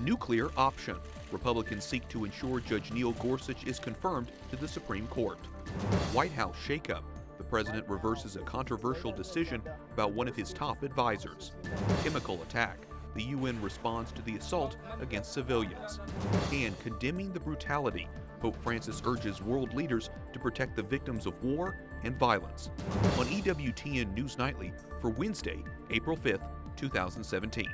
nuclear option. Republicans seek to ensure Judge Neil Gorsuch is confirmed to the Supreme Court. White House shakeup. The president reverses a controversial decision about one of his top advisors. Chemical attack. The UN responds to the assault against civilians. And condemning the brutality. Pope Francis urges world leaders to protect the victims of war and violence. On EWTN News Nightly for Wednesday, April 5th, 2017.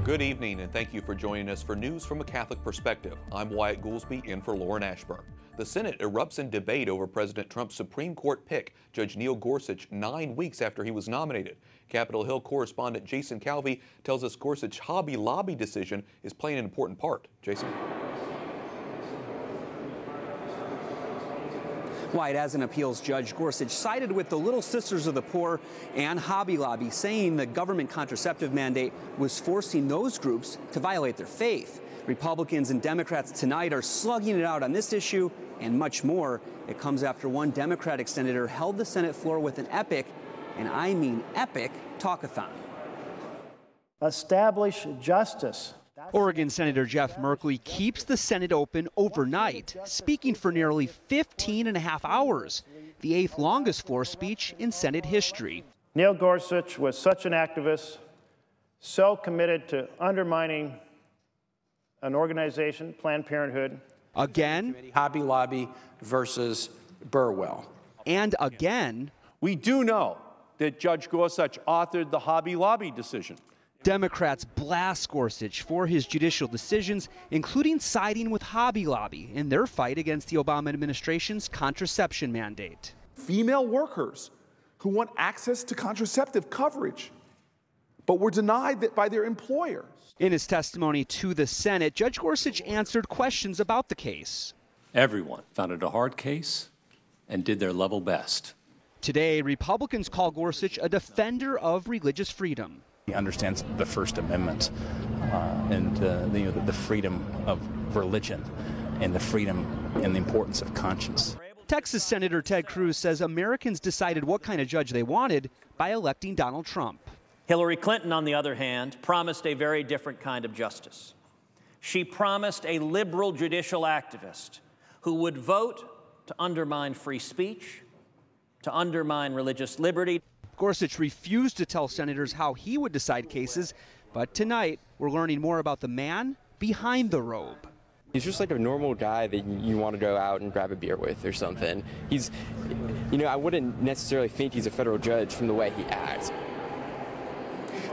Good evening, and thank you for joining us for News from a Catholic Perspective. I'm Wyatt Goolsby, in for Lauren Ashburn. The Senate erupts in debate over President Trump's Supreme Court pick, Judge Neil Gorsuch, 9 weeks after he was nominated. Capitol Hill correspondent Jason Calvi tells us Gorsuch's Hobby Lobby decision is playing an important part. Jason? White, as an appeals judge, Gorsuch sided with the Little Sisters of the Poor and Hobby Lobby, saying the government contraceptive mandate was forcing those groups to violate their faith. Republicans and Democrats tonight are slugging it out on this issue and much more. It comes after one Democratic senator held the Senate floor with an epic, and I mean epic, talkathon. Establish justice. Oregon Senator Jeff Merkley keeps the Senate open overnight, speaking for nearly 15 and a half hours, the 8th longest floor speech in Senate history. Neil Gorsuch was such an activist, so committed to undermining an organization, Planned Parenthood. Again, Hobby Lobby versus Burwell. And again, we do know that Judge Gorsuch authored the Hobby Lobby decision. Democrats blast Gorsuch for his judicial decisions, including siding with Hobby Lobby in their fight against the Obama administration's contraception mandate. Female workers who want access to contraceptive coverage, but were denied that by their employer. In his testimony to the Senate, Judge Gorsuch answered questions about the case. Everyone found it a hard case and did their level best. Today, Republicans call Gorsuch a defender of religious freedom. He understands the First Amendment and the freedom of religion and the freedom and the importance of conscience. Texas Senator Ted Cruz says Americans decided what kind of judge they wanted by electing Donald Trump. Hillary Clinton, on the other hand, promised a very different kind of justice. She promised a liberal judicial activist who would vote to undermine free speech, to undermine religious liberty. Gorsuch refused to tell senators how he would decide cases, but tonight we're learning more about the man behind the robe. He's just like a normal guy that you want to go out and grab a beer with or something. He's, I wouldn't necessarily think he's a federal judge from the way he acts.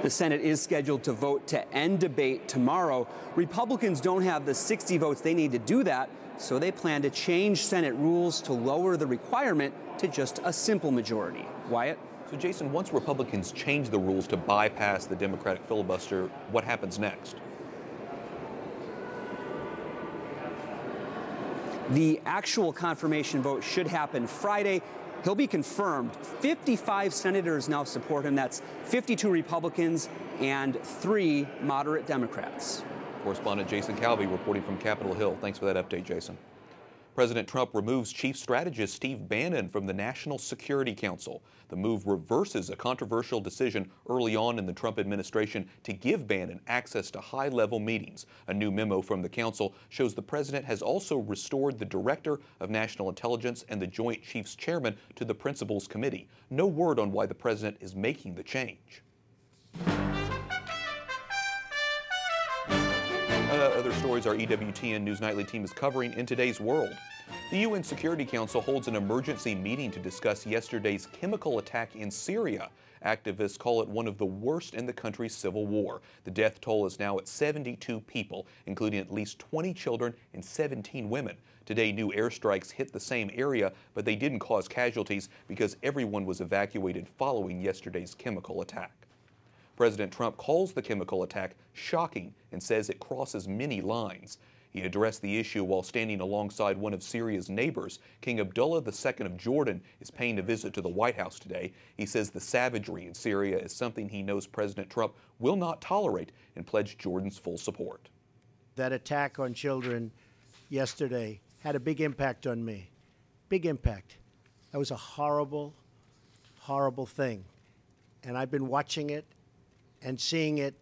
The Senate is scheduled to vote to end debate tomorrow. Republicans don't have the 60 votes they need to do that, so they plan to change Senate rules to lower the requirement to just a simple majority. Wyatt? So, Jason, once Republicans change the rules to bypass the Democratic filibuster, what happens next? The actual confirmation vote should happen Friday. He'll be confirmed. 55 senators now support him. That's 52 Republicans and 3 moderate Democrats. Correspondent Jason Calvi reporting from Capitol Hill. Thanks for that update, Jason. President Trump removes Chief Strategist Steve Bannon from the National Security Council. The move reverses a controversial decision early on in the Trump administration to give Bannon access to high-level meetings. A new memo from the council shows the president has also restored the Director of National Intelligence and the Joint Chiefs Chairman to the Principals Committee. No word on why the president is making the change. Other stories our EWTN News Nightly team is covering in today's world. The UN Security Council holds an emergency meeting to discuss yesterday's chemical attack in Syria. Activists call it one of the worst in the country's civil war. The death toll is now at 72 people, including at least 20 children and 17 women. Today, new airstrikes hit the same area, but they didn't cause casualties because everyone was evacuated following yesterday's chemical attack. President Trump calls the chemical attack shocking and says it crosses many lines. He addressed the issue while standing alongside one of Syria's neighbors. King Abdullah II of Jordan is paying a visit to the White House today. He says the savagery in Syria is something he knows President Trump will not tolerate and pledged Jordan's full support. That attack on children yesterday had a big impact on me. big impact. That was a horrible, horrible thing. And I've been watching it and seeing it,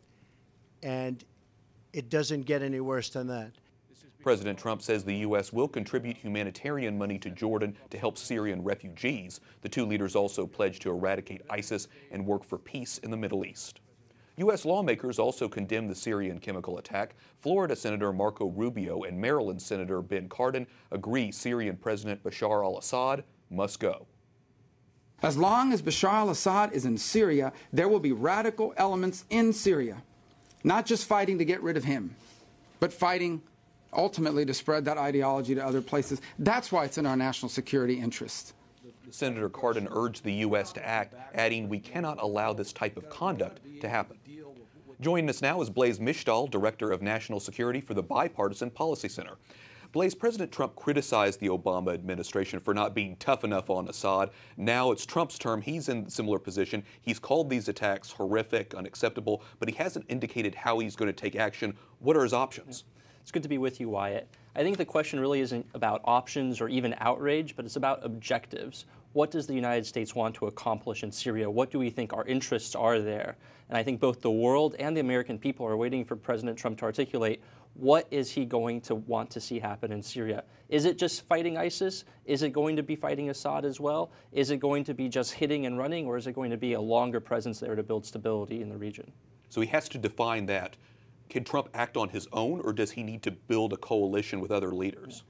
and it doesn't get any worse than that. President Trump says the U.S. will contribute humanitarian money to Jordan to help Syrian refugees. The two leaders also pledged to eradicate ISIS and work for peace in the Middle East. U.S. lawmakers also condemned the Syrian chemical attack. Florida Senator Marco Rubio and Maryland Senator Ben Cardin agree Syrian President Bashar al-Assad must go. As long as Bashar al-Assad is in Syria, there will be radical elements in Syria, not just fighting to get rid of him, but fighting ultimately to spread that ideology to other places. That's why it's in our national security interest. Senator Cardin urged the U.S. to act, adding, "We cannot allow this type of conduct to happen." Joining us now is Blaise Mishtal, Director of National Security for the Bipartisan Policy Center. Blaise, President Trump criticized the Obama administration for not being tough enough on Assad. Now it's Trump's term. He's in a similar position. He's called these attacks horrific, unacceptable, but he hasn't indicated how he's going to take action. What are his options? It's good to be with you, Wyatt. I think the question really isn't about options or even outrage, but it's about objectives. What does the United States want to accomplish in Syria? What do we think our interests are there? And I think both the world and the American people are waiting for President Trump to articulate what is he going to want to see happen in Syria. Is it just fighting ISIS? Is it going to be fighting Assad as well? Is it going to be just hitting and running, or is it going to be a longer presence there to build stability in the region? So he has to define that. Can Trump act on his own, or does he need to build a coalition with other leaders?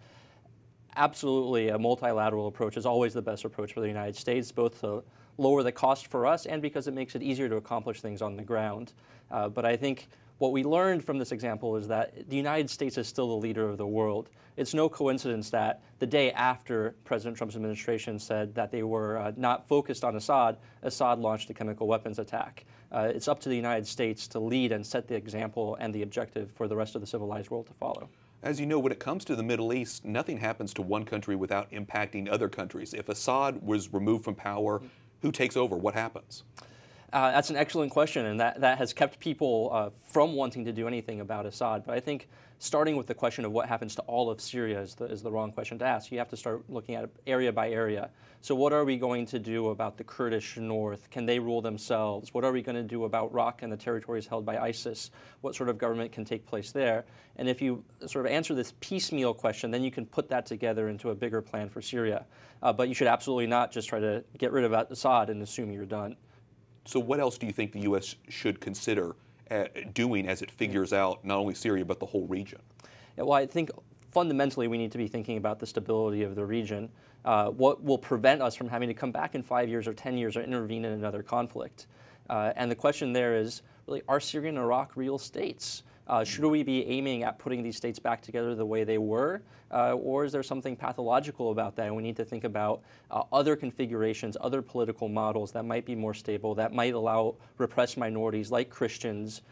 Absolutely, a multilateral approach is always the best approach for the United States, both to lower the cost for us and because it makes it easier to accomplish things on the ground. But I think what we learned from this example is that the United States is still the leader of the world. It's no coincidence that the day after President Trump's administration said that they were not focused on Assad, Assad launched a chemical weapons attack. It's up to the United States to lead and set the example and the objective for the rest of the civilized world to follow. As you know, when it comes to the Middle East, nothing happens to one country without impacting other countries. If Assad was removed from power, who takes over? What happens? That's an excellent question, and that has kept people from wanting to do anything about Assad. But I think starting with the question of what happens to all of Syria is the wrong question to ask. You have to start looking at it area by area. So what are we going to do about the Kurdish north? Can they rule themselves? What are we going to do about Iraq and the territories held by ISIS? What sort of government can take place there? And if you sort of answer this piecemeal question, then you can put that together into a bigger plan for Syria. But you should absolutely not just try to get rid of Assad and assume you're done. So what else do you think the U.S. should consider doing as it figures out not only Syria but the whole region? Yeah, well, I think fundamentally we need to be thinking about the stability of the region. What will prevent us from having to come back in 5 years or 10 years or intervene in another conflict? And the question there is, really, are Syria and Iraq real states? Should we be aiming at putting these states back together the way they were? Or is there something pathological about that? And we need to think about other configurations, other political models that might be more stable, that might allow repressed minorities like Christians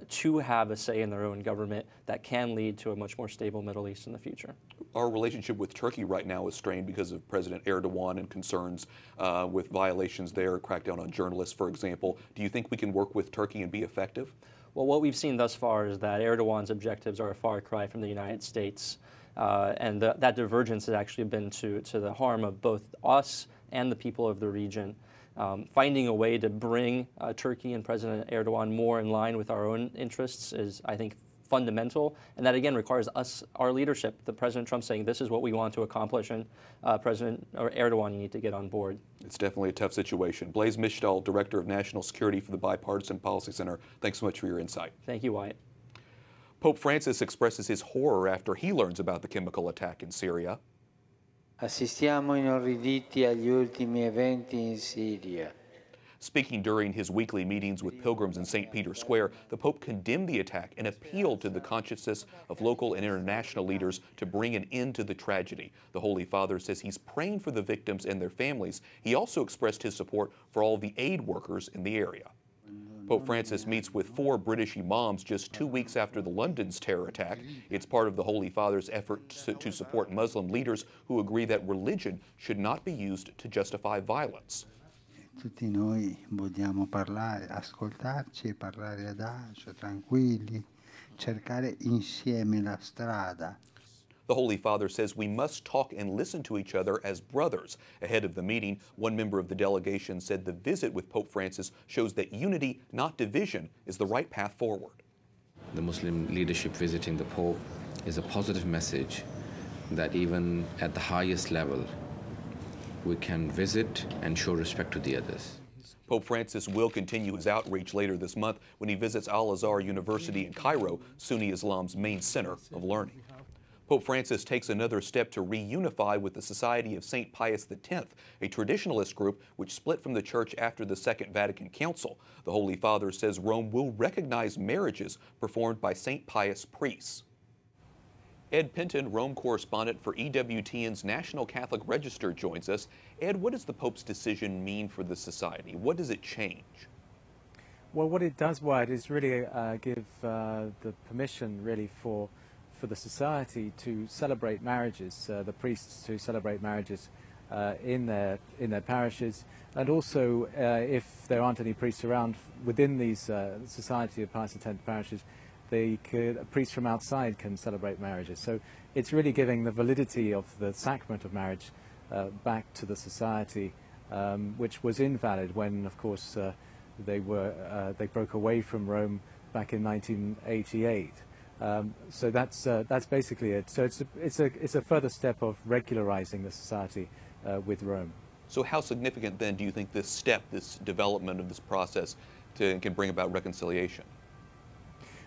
to have a say in their own government that can lead to a much more stable Middle East in the future. Our relationship with Turkey right now is strained because of President Erdogan and concerns with violations there, crackdown on journalists, for example. Do you think we can work with Turkey and be effective? Well, what we've seen thus far is that Erdogan's objectives are a far cry from the United States. And that divergence has actually been to the harm of both us and the people of the region. Finding a way to bring Turkey and President Erdogan more in line with our own interests is, I think, fundamental. And that, again, requires us, our leadership, the President Trump saying this is what we want to accomplish, and President Erdogan, you need to get on board. It's definitely a tough situation. Blaise Mishtal, Director of National Security for the Bipartisan Policy Center, thanks so much for your insight. Thank you, Wyatt. Pope Francis expresses his horror after he learns about the chemical attack in Syria. Assistiamo inorriditi agli ultimi eventi in Siria. Speaking during his weekly meetings with pilgrims in St. Peter's Square, the Pope condemned the attack and appealed to the consciences of local and international leaders to bring an end to the tragedy. The Holy Father says he's praying for the victims and their families. He also expressed his support for all the aid workers in the area. Pope Francis meets with 4 British imams just 2 weeks after the London's terror attack. It's part of the Holy Father's effort to support Muslim leaders who agree that religion should not be used to justify violence. Tutti noi vogliamo parlare, ascoltarci e parlare adagio, tranquilli, cercare insieme la strada. The Holy Father says we must talk and listen to each other as brothers. Ahead of the meeting, one member of the delegation said the visit with Pope Francis shows that unity, not division, is the right path forward. The Muslim leadership visiting the Pope is a positive message that even at the highest level, we can visit and show respect to the others. Pope Francis will continue his outreach later this month when he visits Al-Azhar University in Cairo, Sunni Islam's main center of learning. Pope Francis takes another step to reunify with the Society of St. Pius X, a traditionalist group which split from the Church after the Second Vatican Council. The Holy Father says Rome will recognize marriages performed by St. Pius priests. Ed Penton, Rome correspondent for EWTN's National Catholic Register, joins us. Ed, what does the Pope's decision mean for the society? What does it change? Well, what it does, Wyatt, is really give the permission, really, for the society to celebrate marriages, the priests to celebrate marriages in their parishes, and also if there aren't any priests around within these Society of Pius X parishes, a priest from outside can celebrate marriages. So it's really giving the validity of the sacrament of marriage back to the society, which was invalid when, of course, they broke away from Rome back in 1988. So that's basically it. So it's a further step of regularizing the society with Rome. So how significant then do you think this step, this development of this process, can bring about reconciliation?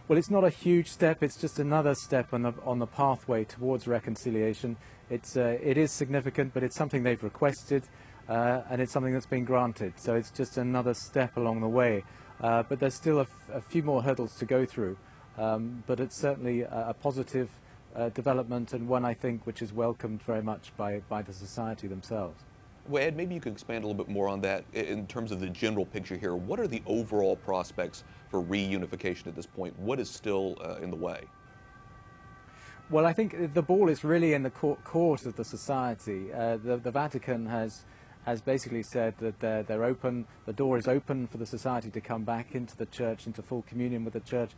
Well, it's not a huge step. It's just another step on the pathway towards reconciliation. It is significant, but it's something they've requested, and it's something that's been granted. So it's just another step along the way. But there's still a few more hurdles to go through. But it's certainly a positive development, and one, I think, which is welcomed very much by the society themselves. Well, Ed, maybe you could expand a little bit more on that in terms of the general picture here. What are the overall prospects for reunification at this point? What is still in the way? Well, I think the ball is really in the court of the society. The Vatican has basically said that they're open, the door is open for the society to come back into the Church, into full communion with the Church.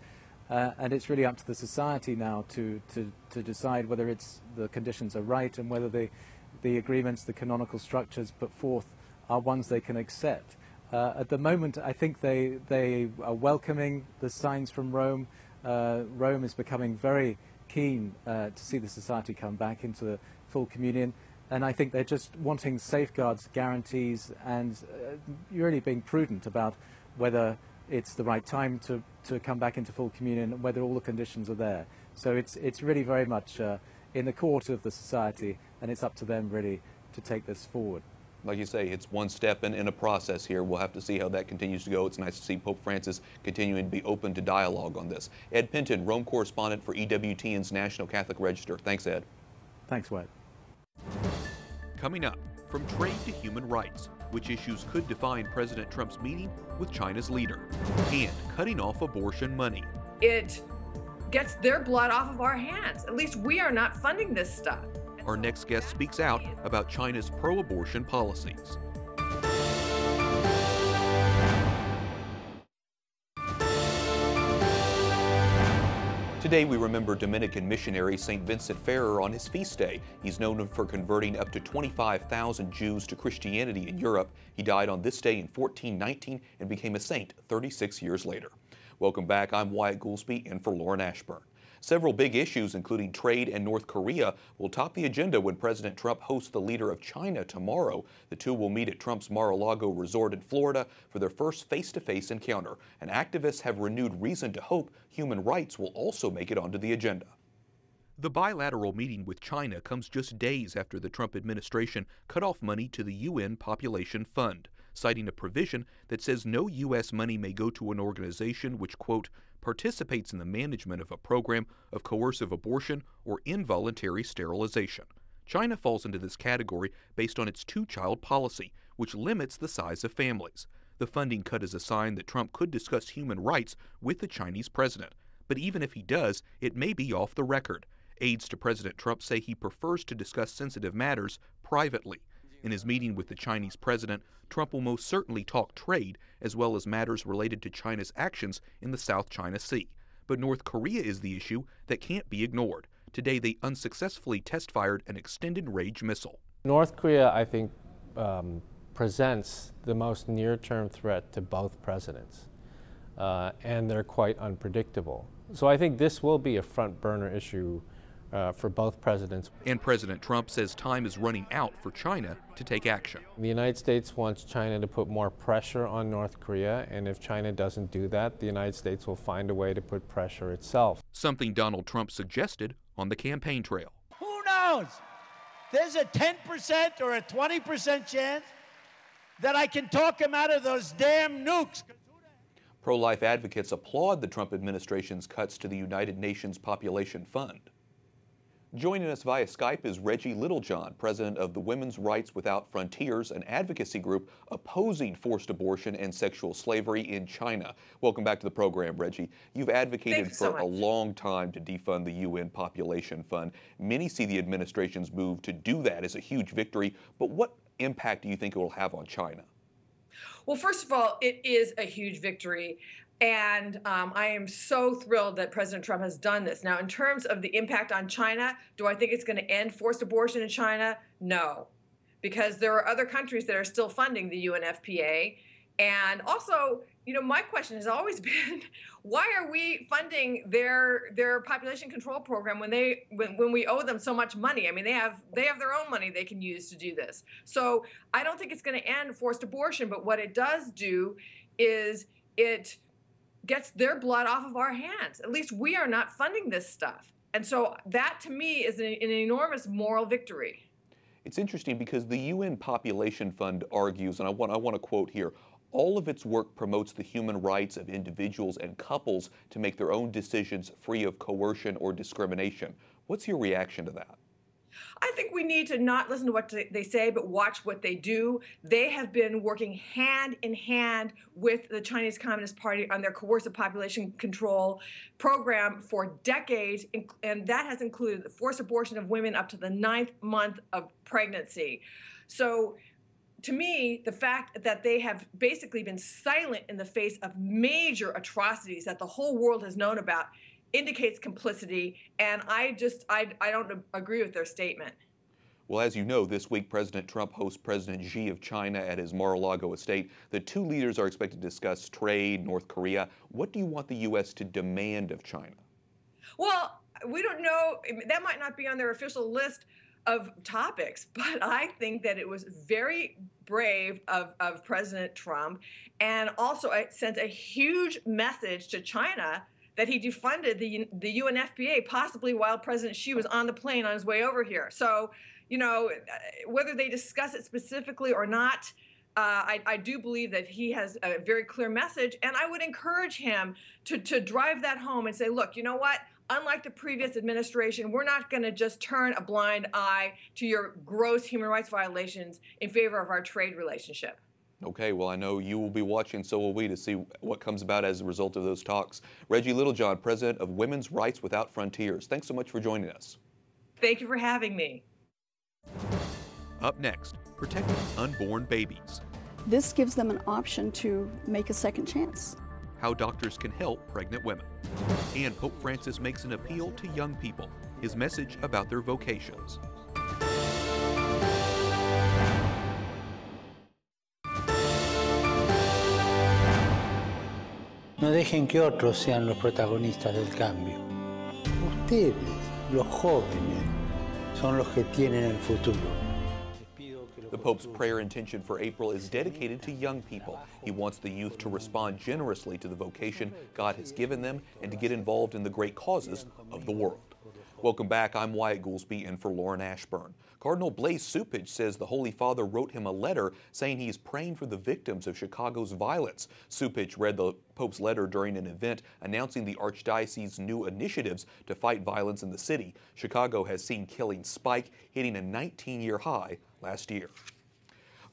And it's really up to the society now to decide whether the conditions are right and whether the agreements, the canonical structures put forth are ones they can accept. At the moment, I think they are welcoming the signs from Rome. Rome is becoming very keen to see the society come back into the full communion. And I think they're just wanting safeguards, guarantees, and really being prudent about whether it's the right time to come back into full communion and whether all the conditions are there. So it's really very much in the court of the society, and it's up to them really to take this forward. Like you say, it's one step in a process here. We'll have to see how that continues to go. It's nice to see Pope Francis continuing to be open to dialogue on this. Ed Penton, Rome correspondent for EWTN's National Catholic Register. Thanks, Ed. Thanks, Wyatt. Coming up, from trade to human rights, which issues could define President Trump's meeting with China's leader, and cutting off abortion money. It gets their blood off of our hands. At least we are not funding this stuff. Our next guest speaks out about China's pro-abortion policies. Today we remember Dominican missionary St. Vincent Ferrer on his feast day. He's known for converting up to 25,000 Jews to Christianity in Europe. He died on this day in 1419 and became a saint 36 years later. Welcome back. I'm Wyatt Goolsby in for Lauren Ashburn. Several big issues, including trade and North Korea, will top the agenda when President Trump hosts the leader of China tomorrow. The two will meet at Trump's Mar-a-Lago resort in Florida for their first face-to-face encounter. And activists have renewed reason to hope human rights will also make it onto the agenda. The bilateral meeting with China comes just days after the Trump administration cut off money to the UN Population Fund, citing a provision that says no U.S. money may go to an organization which, quote, participates in the management of a program of coercive abortion or involuntary sterilization. China falls into this category based on its two-child policy, which limits the size of families. The funding cut is a sign that Trump could discuss human rights with the Chinese president. But even if he does, it may be off the record. Aides to President Trump say he prefers to discuss sensitive matters privately. In his meeting with the Chinese president, Trump will most certainly talk trade as well as matters related to China's actions in the South China Sea. But North Korea is the issue that can't be ignored. Today, they unsuccessfully test-fired an extended-range missile. North Korea, I think, presents the most near-term threat to both presidents, and they're quite unpredictable. So I think this will be a front-burner issue for both presidents. And President Trump says time is running out for China to take action. The United States wants China to put more pressure on North Korea, and if China doesn't do that, the United States will find a way to put pressure itself. Something Donald Trump suggested on the campaign trail. Who knows? There's a 10% or a 20% chance that I can talk him out of those damn nukes. Pro-life advocates applaud the Trump administration's cuts to the United Nations Population Fund. Joining us via Skype is Reggie Littlejohn, president of the Women's Rights Without Frontiers, an advocacy group opposing forced abortion and sexual slavery in China. Welcome back to the program, Reggie. You've advocated for a long time to defund the UN Population Fund. Many see the administration's move to do that as a huge victory, but what impact do you think it will have on China? Well, first of all, it is a huge victory. And I am so thrilled that President Trump has done this. Now, in terms of the impact on China, do I think it's going to end forced abortion in China? No, because there are other countries that are still funding the UNFPA. And also, you know, my question has always been, why are we funding their population control program when we owe them so much money? I mean, they have their own money they can use to do this. So I don't think it's going to end forced abortion, but what it does do is it gets their blood off of our hands. At least we are not funding this stuff. And so that, to me, is an enormous moral victory. It's interesting because the UN Population Fund argues, and I want to quote here, all of its work promotes the human rights of individuals and couples to make their own decisions free of coercion or discrimination. What's your reaction to that? I think we need to not listen to what they say, but watch what they do. They have been working hand in hand with the Chinese Communist Party on their coercive population control program for decades, and that has included the forced abortion of women up to the 9th month of pregnancy. So, to me, the fact that they have basically been silent in the face of major atrocities that the whole world has known about indicates complicity, and I don't agree with their statement. Well, as you know, this week President Trump hosts President Xi of China at his Mar-a-Lago estate. The two leaders are expected to discuss trade, North Korea. What do you want the U.S. to demand of China? Well, we don't know. That might not be on their official list of topics, but I think that it was very brave of President Trump, and also it sends a huge message to China that he defunded the UNFPA, possibly while President Xi was on the plane on his way over here. So, you know, whether they discuss it specifically or not, I do believe that he has a very clear message, and I would encourage him to drive that home and say, look, you know what? Unlike the previous administration, we're not going to just turn a blind eye to your gross human rights violations in favor of our trade relationship. Okay, well, I know you will be watching, so will we, to see what comes about as a result of those talks. Reggie Littlejohn, president of Women's Rights Without Frontiers. Thanks so much for joining us. Thank you for having me. Up next, protecting unborn babies. This gives them an option to make a second chance. How doctors can help pregnant women. And Pope Francis makes an appeal to young people, his message about their vocations. No dejen que otros sean los protagonistas del cambio. Ustedes, los jóvenes, son los que tienen el futuro. The Pope's prayer intention for April is dedicated to young people. He wants the youth to respond generously to the vocation God has given them and to get involved in the great causes of the world. Welcome back. I'm Wyatt Goolsby in for Lauren Ashburn. Cardinal Blaise Cupich says the Holy Father wrote him a letter saying he is praying for the victims of Chicago's violence. Cupich read the Pope's letter during an event announcing the Archdiocese's new initiatives to fight violence in the city. Chicago has seen killings spike, hitting a 19-year high last year.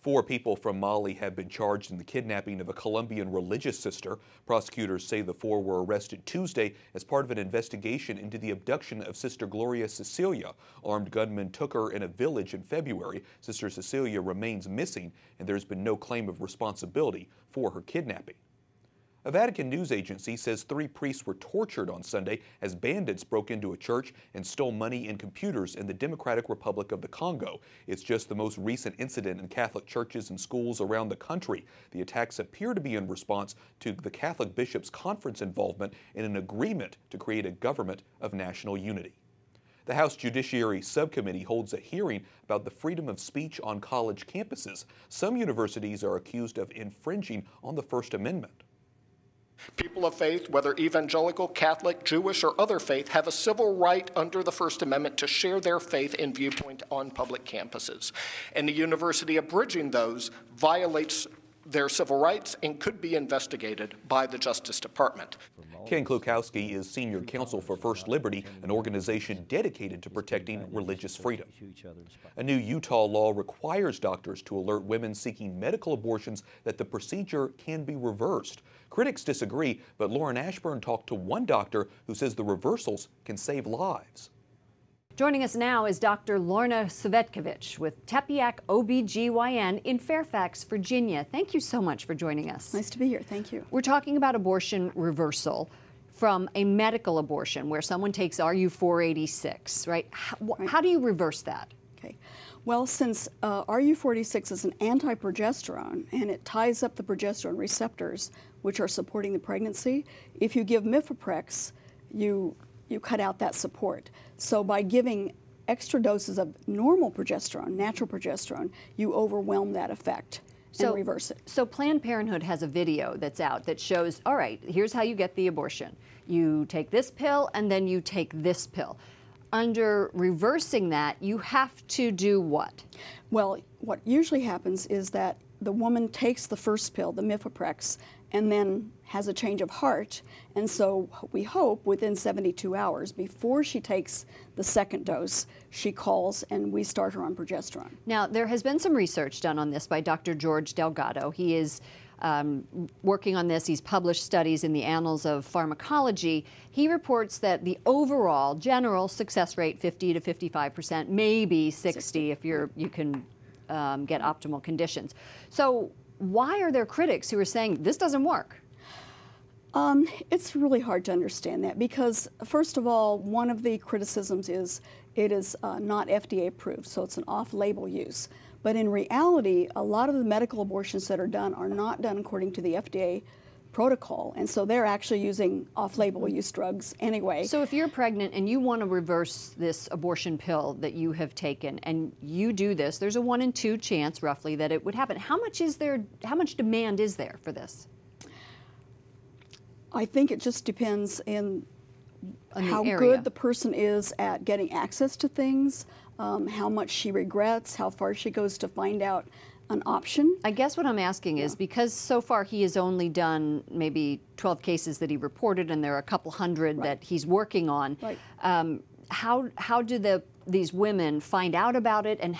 4 people from Mali have been charged in the kidnapping of a Colombian religious sister. Prosecutors say the 4 were arrested Tuesday as part of an investigation into the abduction of Sister Gloria Cecilia. Armed gunmen took her in a village in February. Sister Cecilia remains missing, and there's been no claim of responsibility for her kidnapping. A Vatican news agency says 3 priests were tortured on Sunday as bandits broke into a church and stole money and computers in the Democratic Republic of the Congo. It's just the most recent incident in Catholic churches and schools around the country. The attacks appear to be in response to the Catholic Bishops' Conference involvement in an agreement to create a government of national unity. The House Judiciary Subcommittee holds a hearing about the freedom of speech on college campuses. Some universities are accused of infringing on the First Amendment. People of faith, whether evangelical, Catholic, Jewish, or other faith, have a civil right under the First Amendment to share their faith and viewpoint on public campuses. And the university abridging those violates their civil rights and could be investigated by the Justice Department. Ken Klukowski is senior counsel for First Liberty, an organization dedicated to protecting religious freedom. A new Utah law requires doctors to alert women seeking medical abortions that the procedure can be reversed. Critics disagree, but Lauren Ashburn talked to one doctor who says the reversals can save lives. Joining us now is Dr. Lorna Svetkovich with Tepeyac OB/GYN in Fairfax, Virginia. Thank you so much for joining us. Nice to be here. Thank you. We're talking about abortion reversal from a medical abortion where someone takes RU-486, right? How do you reverse that? Okay. Well, since RU-486 is an anti-progesterone and it ties up the progesterone receptors which are supporting the pregnancy, if you give Mifeprex, you cut out that support. So by giving extra doses of normal progesterone, natural progesterone, you overwhelm that effect and reverse it. So Planned Parenthood has a video that's out that shows, all right, here's how you get the abortion. You take this pill and then you take this pill. Under reversing that, you have to do what? Well, what usually happens is that the woman takes the first pill, the Mifeprex, and then has a change of heart. And so we hope within 72 hours, before she takes the second dose, she calls and we start her on progesterone. Now, there has been some research done on this by Dr. George Delgado. He is working on this. He's published studies in the Annals of Pharmacology. He reports that the overall general success rate, 50 to 55%, maybe 60 if you can get optimal conditions. So why are there critics who are saying this doesn't work? It's really hard to understand that because, first of all, one of the criticisms is it is not FDA approved, so it's an off-label use. But in reality, a lot of the medical abortions that are done are not done according to the FDA protocol, and so they're actually using off-label use drugs anyway. So if you're pregnant and you want to reverse this abortion pill that you have taken and you do this, there's a 1 in 2 chance roughly that it would happen. How much demand is there for this? I think it just depends on how good the person is at getting access to things, how much she regrets, how far she goes to find out an option. I guess what I'm asking is, because so far he has only done maybe 12 cases that he reported and there are a couple hundred that he's working on, how do these women find out about it and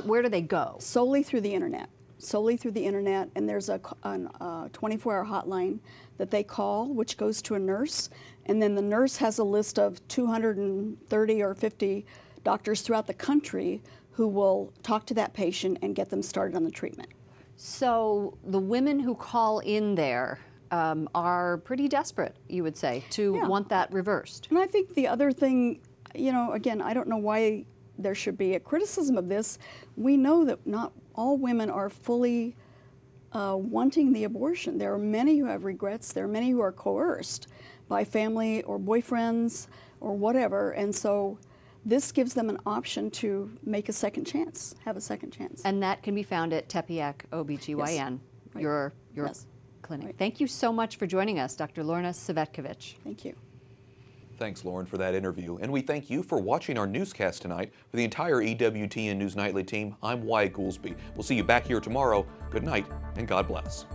where do they go? Solely through the internet. Solely through the internet, and there's a 24-hour hotline that they call, which goes to a nurse, and then the nurse has a list of 230 or 50 doctors throughout the country who will talk to that patient and get them started on the treatment. So the women who call in there are pretty desperate, you would say, to want that reversed. And I think the other thing, you know, again, I don't know why there should be a criticism of this. We know that not all women are fully wanting the abortion. There are many who have regrets. There are many who are coerced by family or boyfriends or whatever, and so this gives them an option to make a second chance, have a second chance. And that can be found at Tepeyac OB/GYN, your clinic. Right. Thank you so much for joining us, Dr. Lorna Svetkovich. Thank you. Thanks, Lauren, for that interview. And we thank you for watching our newscast tonight. For the entire EWTN News Nightly team, I'm Wyatt Goolsby. We'll see you back here tomorrow. Good night, and God bless.